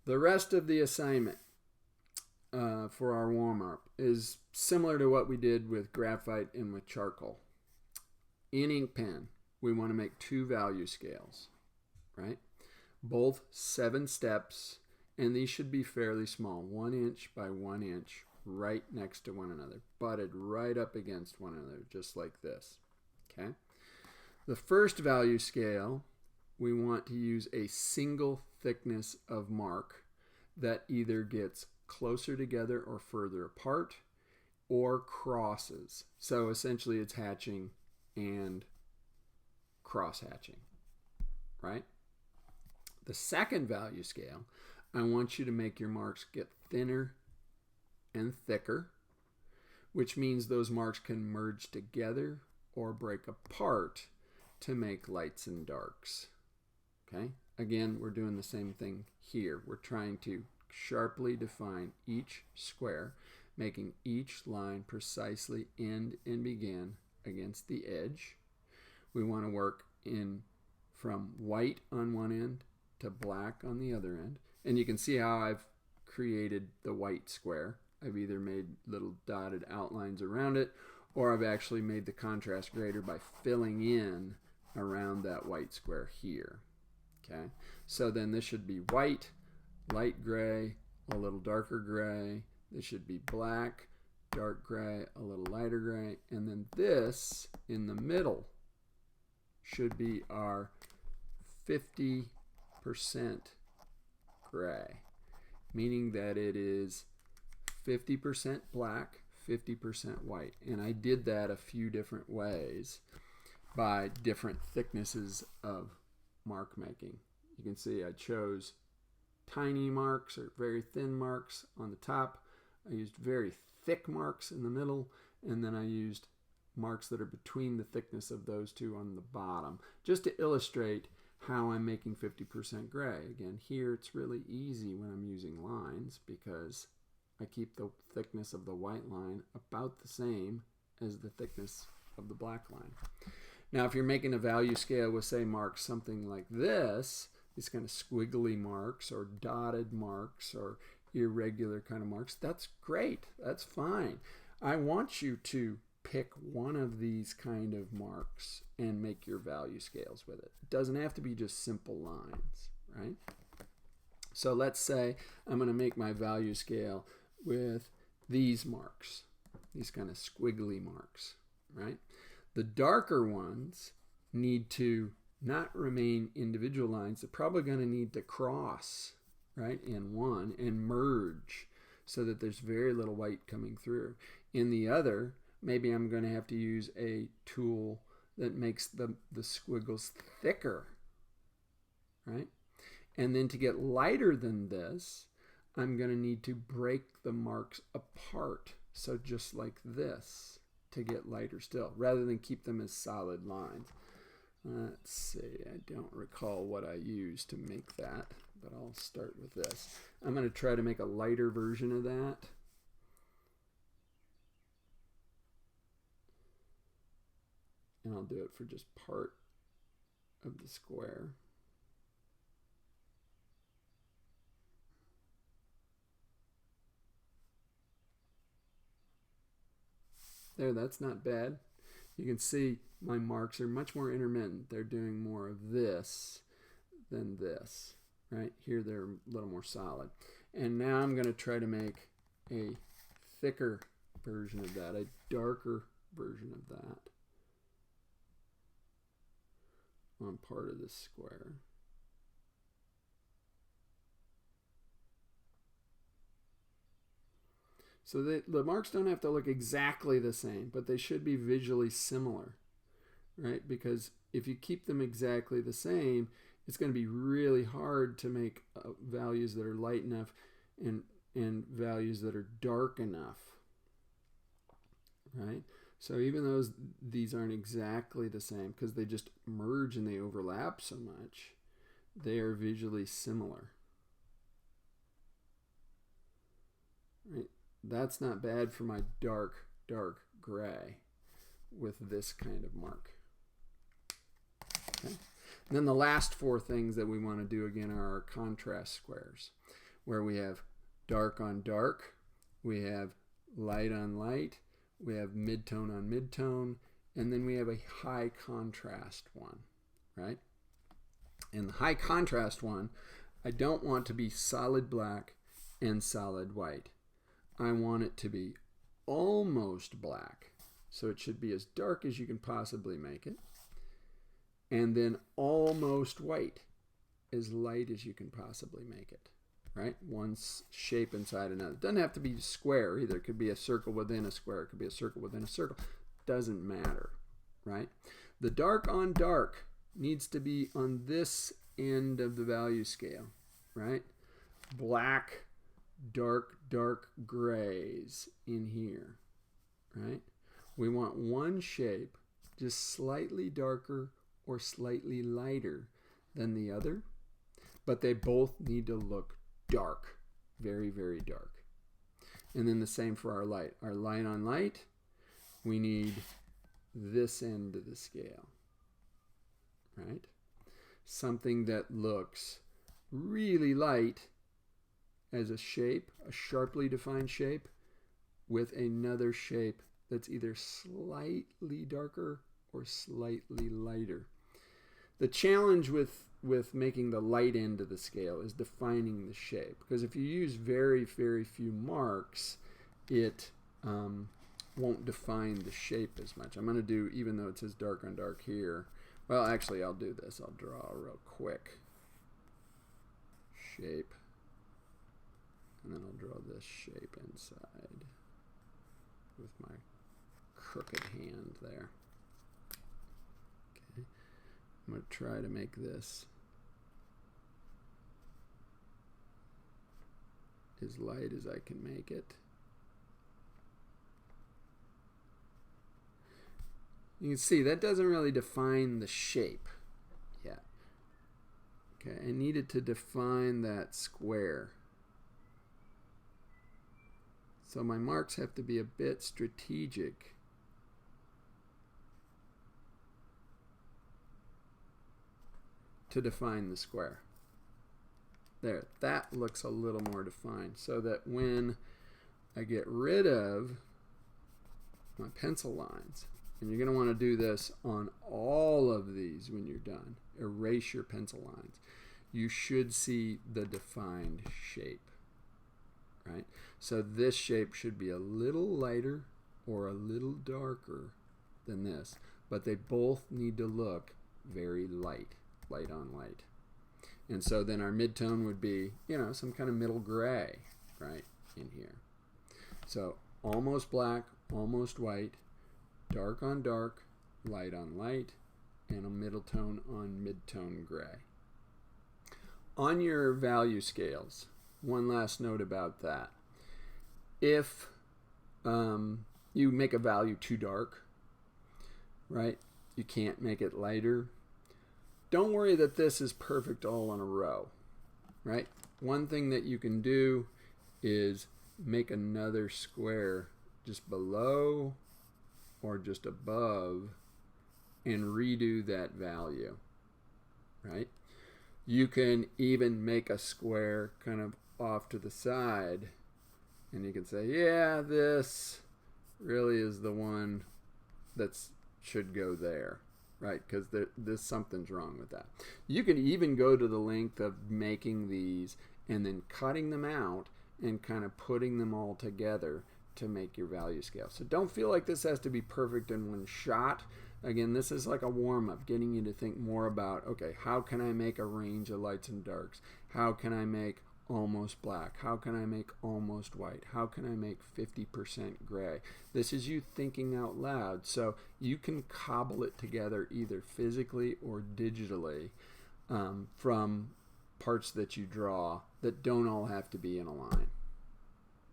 The rest of the assignment for our warm-up is similar to what we did with graphite and with charcoal. In ink pen, we want to make 2 value scales, right? Both 7 steps, and these should be fairly small, 1 inch by 1 inch, right next to one another, butted right up against one another, just like this, okay? The first value scale, we want to use a single thickness of mark that either gets closer together or further apart, or crosses. So essentially it's hatching and cross hatching, right? The second value scale, I want you to make your marks get thinner and thicker, which means those marks can merge together or break apart to make lights and darks. Okay? Again, we're doing the same thing here. We're trying to sharply define each square, making each line precisely end and begin against the edge. We want to work in from white on one end to black on the other end. And you can see how I've created the white square. I've either made little dotted outlines around it, or I've actually made the contrast greater by filling in around that white square here. Okay, so then this should be white, light gray, a little darker gray. This should be black, dark gray, a little lighter gray, and then this in the middle should be our 50% gray, meaning that it is 50% black, 50% white. And I did that a few different ways by different thicknesses of mark making. You can see I chose tiny marks or very thin marks on the top. I used very thick marks in the middle, and then I used marks that are between the thickness of those two on the bottom, just to illustrate how I'm making 50% gray. Again, here it's really easy when I'm using lines because I keep the thickness of the white line about the same as the thickness of the black line. Now, if you're making a value scale with, say, marks something like this, these kind of squiggly marks or dotted marks or irregular kind of marks, that's great. That's fine. I want you to pick one of these kind of marks and make your value scales with it. It doesn't have to be just simple lines, right? So let's say I'm going to make my value scale with these marks, these kind of squiggly marks, right? The darker ones need to not remain individual lines. They're probably going to need to cross, right, in one and merge so that there's very little white coming through. In the other, maybe I'm going to have to use a tool that makes the squiggles thicker, right? And then to get lighter than this, I'm going to need to break the marks apart. So just like this to get lighter still, rather than keep them as solid lines. Let's see, I don't recall what I used to make that, but I'll start with this. I'm going to try to make a lighter version of that. And I'll do it for just part of the square. There, that's not bad. You can see my marks are much more intermittent. They're doing more of this than this, right? Here they're a little more solid. And now I'm going to try to make a thicker version of that, a darker version of that on part of this square. So the marks don't have to look exactly the same, but they should be visually similar, right? Because if you keep them exactly the same, it's going to be really hard to make values that are light enough and values that are dark enough, right? So even though these aren't exactly the same, because they just merge and they overlap so much, they are visually similar, right? That's not bad for my dark gray with this kind of mark. Okay. And then the last 4 things that we want to do again are our contrast squares. where we have dark on dark, we have light on light, we have midtone on midtone, and then we have a high contrast one, right? And the high contrast one, I don't want to be solid black and solid white. I want it to be almost black. So it should be as dark as you can possibly make it. And then almost white, as light as you can possibly make it, right? One shape inside another. It doesn't have to be square either. It could be a circle within a square. It could be a circle within a circle. Doesn't matter, right? The dark on dark needs to be on this end of the value scale, right? Black, dark grays in here, right? We want one shape just slightly darker or slightly lighter than the other, but they both need to look dark, very, very dark. And then the same for our light. Our light on light, we need this end of the scale, right? Something that looks really light as a shape, a sharply defined shape, with another shape that's either slightly darker or slightly lighter. The challenge with making the light end of the scale is defining the shape, because if you use very, very few marks, it won't define the shape as much. I'm going to do, even though it says dark on dark here, well, actually I'll do this. I'll draw a real quick shape, and then I'll draw this shape inside with my crooked hand there. Okay, I'm going to try to make this as light as I can make it. You can see that doesn't really define the shape yet. Okay, I needed to define that square. So my marks have to be a bit strategic. To define the square. There, that looks a little more defined, so that when I get rid of my pencil lines, and you're going to want to do this on all of these when you're done, erase your pencil lines, you should see the defined shape, right? So this shape should be a little lighter or a little darker than this, but they both need to look very light, light on light. And so then our midtone would be, you know, some kind of middle gray, right, in here. So almost black, almost white, dark on dark, light on light, and a middle tone on midtone gray. On your value scales, one last note about that. If you make a value too dark, right, you can't make it lighter, don't worry that this is perfect all in a row, right? One thing that you can do is make another square just below or just above and redo that value, right? You can even make a square kind of off to the side, and you can say, yeah, this really is the one that should go there. Right, because there's something's wrong with that. You can even go to the length of making these and then cutting them out and kind of putting them all together to make your value scale. So don't feel like this has to be perfect in one shot. Again, this is like a warm-up, getting you to think more about, okay, how can I make a range of lights and darks? How can I make almost black? How can I make almost white? How can I make 50% gray? This is you thinking out loud, so you can cobble it together either physically or digitally from parts that you draw that don't all have to be in a line.